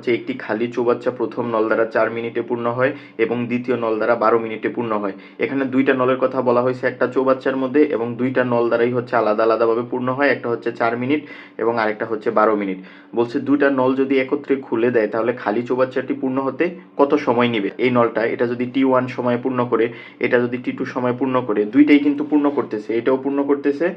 হচ্ছে একটি খালি চৌবাচ্চা প্রথম নল দ্বারা 4 মিনিটে পূর্ণ হয় এবং দ্বিতীয় নল দ্বারা 12 মিনিটে পূর্ণ হয়। এখানে দুইটা নলের কথা বলা হয়েছে একটা চৌবাচ্চার মধ্যে, এবং দুইটা নল দ্বারাই হচ্ছে আলাদা আলাদাভাবে পূর্ণ হয়। একটা হচ্ছে 4 মিনিট এবং আরেকটা হচ্ছে 12 মিনিট। বলছে দুইটা নল যদি একত্রে খুলে দেয় তাহলে খালি চৌবাচ্চাটি পূর্ণ হতে কত সময় নেবে। এই নলটা এটা যদি T1 সময়ে পূর্ণ করে, এটা যদি T2 সময় পূর্ণ করে, দুইটাই কিন্তু পূর্ণ করতেছে, এটাও পূর্ণ করতেছে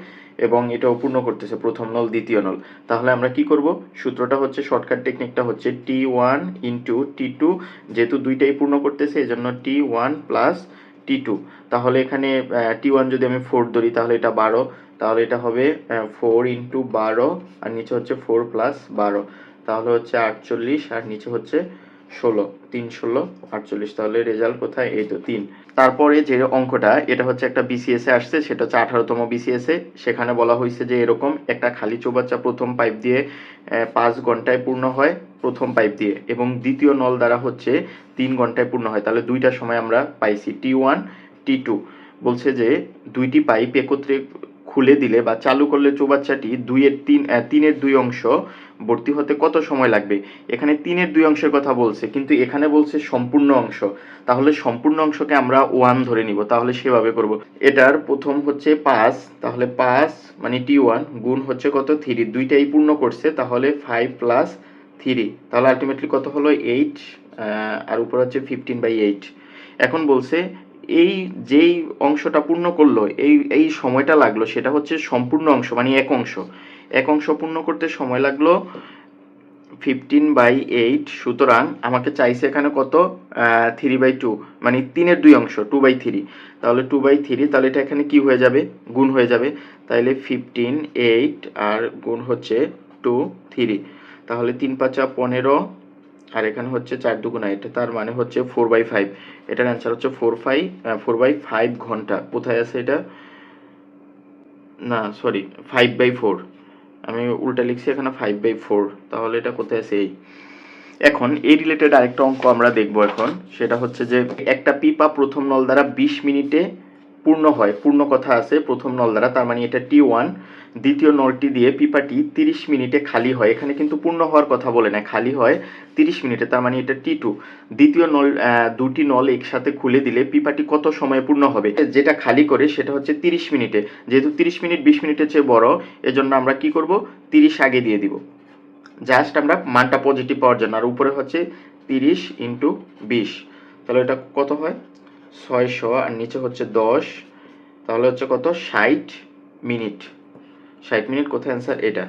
এবং এটাও পূর্ণ করতেছে, প্রথম নল দ্বিতীয় নল। তাহলে আমরা কি করব, সূত্রটা হচ্ছে, শর্টকাট টেকনিকটা হচ্ছে T1 ইন্টু T2, যেহেতু দুইটাই পূর্ণ করতেছে এজন্য T1 প্লাস T2। তাহলে এখানে T1 যদি আমি 4 ধরি তাহলে এটা 12, তাহলে এটা হবে 4 ইন্টু 12 আর নিচে হচ্ছে 4 প্লাস 12, তাহলে হচ্ছে 48 আর নিচে হচ্ছে 16, 3 16 48। তাহলে রেজাল্ট কোথায়, এই তো 3। তারপরে যে অঙ্কটা, এটা হচ্ছে একটা বিসিএস এ আসছে, সেটা হচ্ছে 18তম বিসিএস এ। সেখানে বলা হয়েছে যে এরকম একটা খালি চৌবাচ্চা প্রথম পাইপ দিয়ে 5 ঘন্টায় পূর্ণ হয় প্রথম পাইপ দিয়ে, এবং দ্বিতীয় নল দ্বারা হচ্ছে 3 ঘন্টায় পূর্ণ হয়। তাহলে দুইটা সময় আমরা পাইছি T1 T2। বলছে যে দুইটি পাইপ একত্রে খুলে দিলে বা চালু করলে চৌবাচ্চাটি 3-এর 2 অংশ ভর্তি হতে কত সময় লাগবে। এখানে 3-এর 2 অংশের কথা বলছে, কিন্তু এখানে বলছে সম্পূর্ণ অংশ। তাহলে সম্পূর্ণ অংশকে আমরা 1 ধরে নিব, তাহলে সেভাবে করব। এটার প্রথম হচ্ছে 5, তাহলে 5 মানে T1 গুণ হচ্ছে কত, 3, দুইটাই পূর্ণ করছে, তাহলে 5 প্লাস 3, তাহলে আলটিমেটলি কত হলো 8, আর উপর হচ্ছে 15/8। এখন বলছে এই যেই অংশটা পূর্ণ করলো, এই সময়টা লাগলো, সেটা হচ্ছে সম্পূর্ণ অংশ মানে এক অংশ পূর্ণ করতে সময় লাগলো 15/8। সুতরাং আমাকে চাইছে এখানে কত, 3/2, মানে 3-এর 2 অংশ 2/3। তাহলে 2/3, তাহলে এটা এখানে কি হয়ে যাবে, গুণ হয়ে যাবে। তাহলে 15 8 আর গুণ হচ্ছে 2 3, তাহলে 3 5 15 আর এখানে হচ্ছে 4 2 8, তার মানে হচ্ছে 4/5। এটার অ্যান্সার হচ্ছে 4/5 ঘন্টা। কোথায় আছে এটা, না সরি 5/4, আমি উল্টা লিখছি এখানে 5/4, তাহলে এটা কোথায় আছে এই। এখন এই রিলেটেড আরেকটা অঙ্ক আমরা দেখব এখন, সেটা হচ্ছে যে একটা পিপা প্রথম নল দ্বারা 20 মিনিটে পূর্ণ হয়, পূর্ণ কথা আছে প্রথম নল দ্বারা, তার মানে এটা T1। দ্বিতীয় নলটি দিয়ে পিপাটি 30 মিনিটে খালি হয়, এখানে কিন্তু পূর্ণ হওয়ার কথা বলে না, খালি হয় 30 মিনিটে, তার মানে এটা T2। দ্বিতীয় নল, দুটি নল একসাথে খুলে দিলে পিপাটি কত সময়ে পূর্ণ হবে। যেটা খালি করে সেটা হচ্ছে 30 মিনিটে, যেহেতু 30 মিনিট 20 মিনিটের চেয়ে বড়, এজন্য আমরা কি করব, 30 আগে দিয়ে দিব, জাস্ট আমরা মানটা পজিটিভ পাওয়ার জন্য। আর উপরে হচ্ছে 30 ইন্টু 20, তাহলে এটা কত হয় 600, আর নিচে হচ্ছে 10, তাহলে হচ্ছে কত 60 মিনিট। 60 মিনিট কোথায় অ্যান্সার এটা।